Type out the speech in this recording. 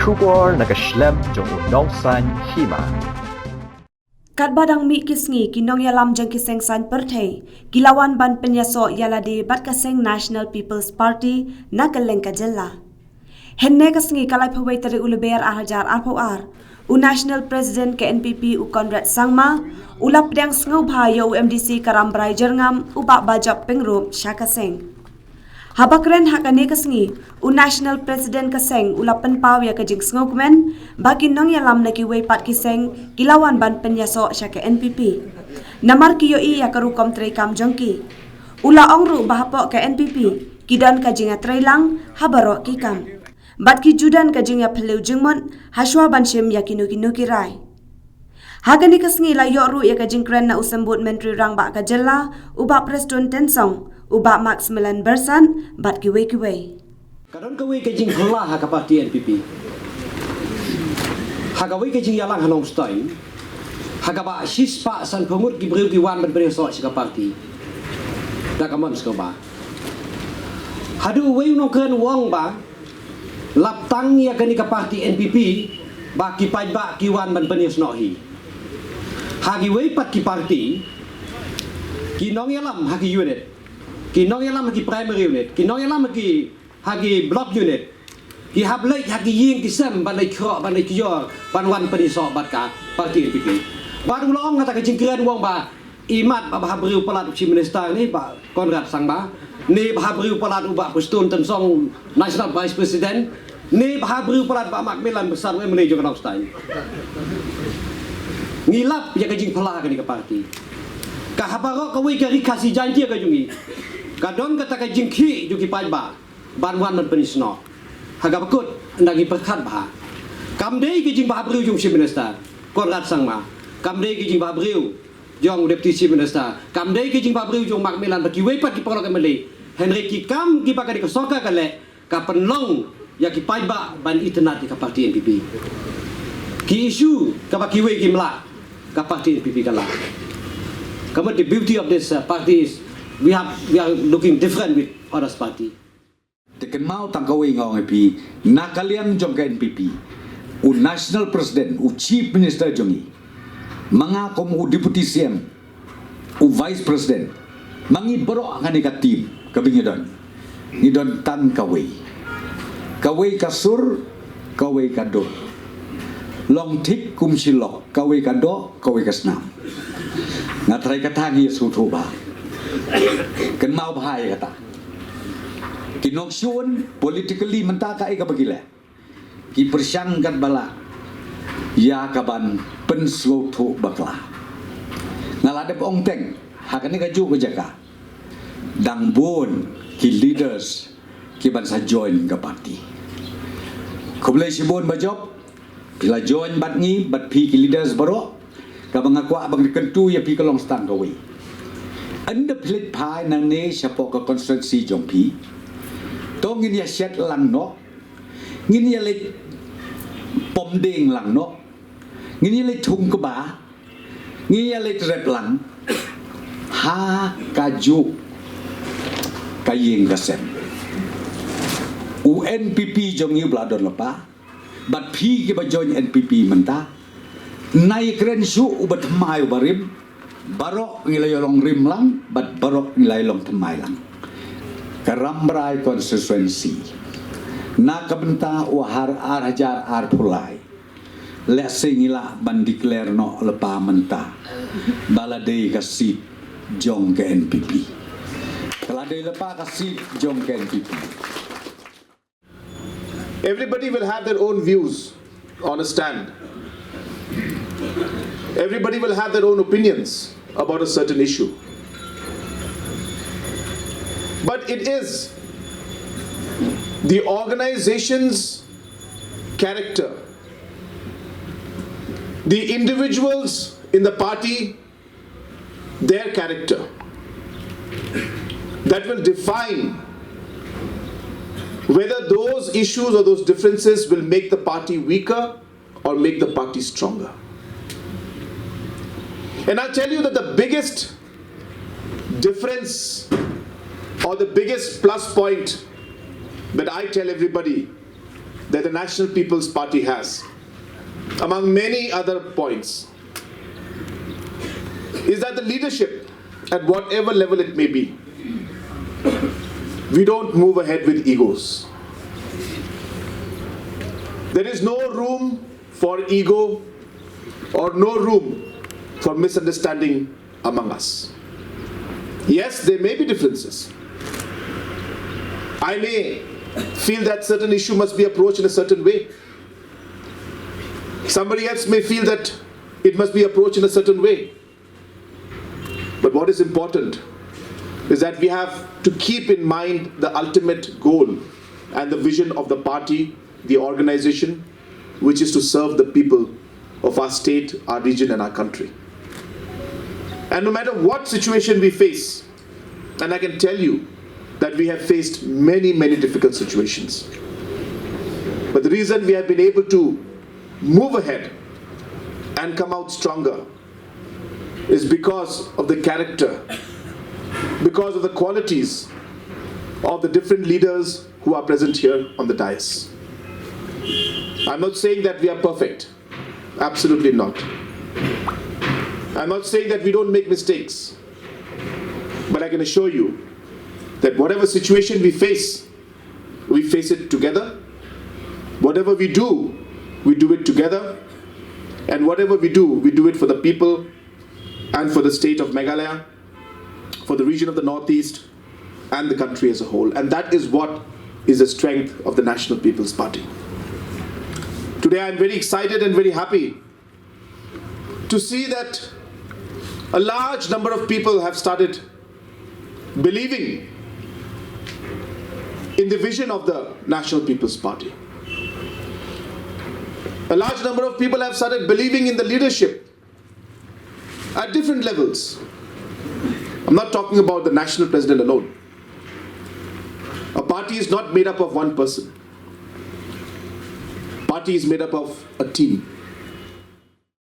Shubor nagaslem jong unongsan Hima. Kat badang mi kisngi kinong yalam jeng kiseng san perthei kilawan ban penyaso yalade bat kaseng National People's Party na keleng kajella. Henne kasngi kalai phawai tari uluber ahajar arpoar u National President ke NPP u Conrad Sangma ulap dang sngau bha yo MDC ka Rambrai Jyrngam u bak bajap pengrum syakaseng. Habakren hakane kasngi u National President kaseng ulap penpaw ya kajing sngau kemen bagi nong yalam naki wei pat kiseng kilawan ban penyaso syake NPP. Namar kiyo i ya karukom treikam jongki. Ula ongru bahapok ke NPP kidan kajinga treilang habaro kikam. Bat ki judan kajinga peleu jengmon haswa banshim ya kinu kirai. Hagani kasngi la yoru ya kajing kren na usambut Menteri Rang bak kajella ubak Preston Tensong ubak Max Melan Bersan bat kiwe. Kadon kawe kajing belah haka parti NPP. Haka we kajing yalang hanong stein. Haka ba sispa san pengut ki breu ki wan ban beri sok sika parti. Da kamon sko ba. Hadu we no kren wong ba. Lap tang ya kani ka parti NPP ba ki pai ba ki wan ban beri sok hi. Hagi we pat ki parti ki nong yalam haki unit. Ki nong yalam haki primary unit. Ki nong yalam haki block unit. Ki hablek haki ying ki sem ban lay krok ban lay kiyor ban wan beri sok bat ka parti NPP. Baru long ngata ka jingkren wong ba imat ba habriu pelat Chief Minister ni ba Conrad Sangma ni ba habriu pelat ubak Preston Tensong National Vice President ni ba habriu pelat ba Macmillan besar we manager kanong stein. Ngilap ya kajing pelah ka ni ka parti. Ka habaro ka we ka rikasi janji ka jungi. Kadon kata ka jingki juki pai ba ban wan ban penisno. Haga bakut ndagi perkat ba. Kamdei ki jing ba habriu jung Chief Minister Conrad Sangma. Kamdei ki jing ba habriu jong Deputy Chief Minister. Kamdei ki jing ba habriu jong Macmillan ba ki we pat ki perlo ka meli. Henry ki kam ki ba ka di ka soka ka le ka penlong ya ki pai ba ban internet ka parti NPP. Ki isu ka ba ki we ki mla ka parti NPP kala. Kamu the beauty of this party is we are looking different with others party. Tekan mau tangkawai ngau NPP nakalian jong ke NPP u National President u Chief Minister jongi mangakom u Deputy CM u Vice President mangi borok ngani ka team kabingidon ngidon tan kawai kasur kawai kado long tik kum silok kawai kado kawai kasnam ngatrai katangi sutuba kan mau bahaya kata kinok syun politically mentaka ka bagila ki persangkat bala ya kaban pensloto bakla ngaladep ongteng hakani ka ju jaka dangbon ki leaders ki bansa join ka parti koble sibon bajob bila join batngi bat pi ki leaders baro ka bangakwa bang kentu ya pi kalong stang kawi anda pilit pai nang ne siapa ka konstruksi jompi to ngin ya set lang no ngin ya le pom ding lang no ngin ya le thung ka ba ngin ya le rep lang ha kaju kayeng kasem UNPP jong yu bladon lepa bat pi ke ba join NPP menta nai kren su ubat mai barim barok ngilai long rim lang bat barok ngilai long temai lang ka Rambrai constituency na kabenta wahar arhajar arpulai le singila ban declare no lepa menta baladei ka seat jong ke NPP baladei lepa ka seat jong ke NPP. Everybody will have their own views on a stand. Everybody will have their own opinions about a certain issue. But it is the organization's character, the individuals in the party, their character, that will define whether those issues or those differences will make the party weaker or make the party stronger. And I'll tell you that the biggest difference or the biggest plus point that I tell everybody that the National People's Party has, among many other points, is that the leadership, at whatever level it may be, we don't move ahead with egos. There is no room for ego or no room for misunderstanding among us. Yes, there may be differences. I may feel that certain issue must be approached in a certain way. Somebody else may feel that it must be approached in a certain way. But what is important is that we have to keep in mind the ultimate goal and the vision of the party, the organization, which is to serve the people of our state, our region, and our country. And no matter what situation we face, and I can tell you that we have faced many, many difficult situations. But the reason we have been able to move ahead and come out stronger is because of the character, because of the qualities of the different leaders who are present here on the dais. I'm not saying that we are perfect. Absolutely not. I'm not saying that we don't make mistakes. But I can assure you that whatever situation we face it together. Whatever we do it together. And whatever we do it for the people and for the state of Meghalaya, for the region of the Northeast, and the country as a whole. And that is what is the strength of the National People's Party. Today I'm very excited and very happy to see that a large number of people have started believing in the vision of the National People's Party. A large number of people have started believing in the leadership at different levels. I'm not talking about the national president alone. A party is not made up of one person. Party is made up of a team.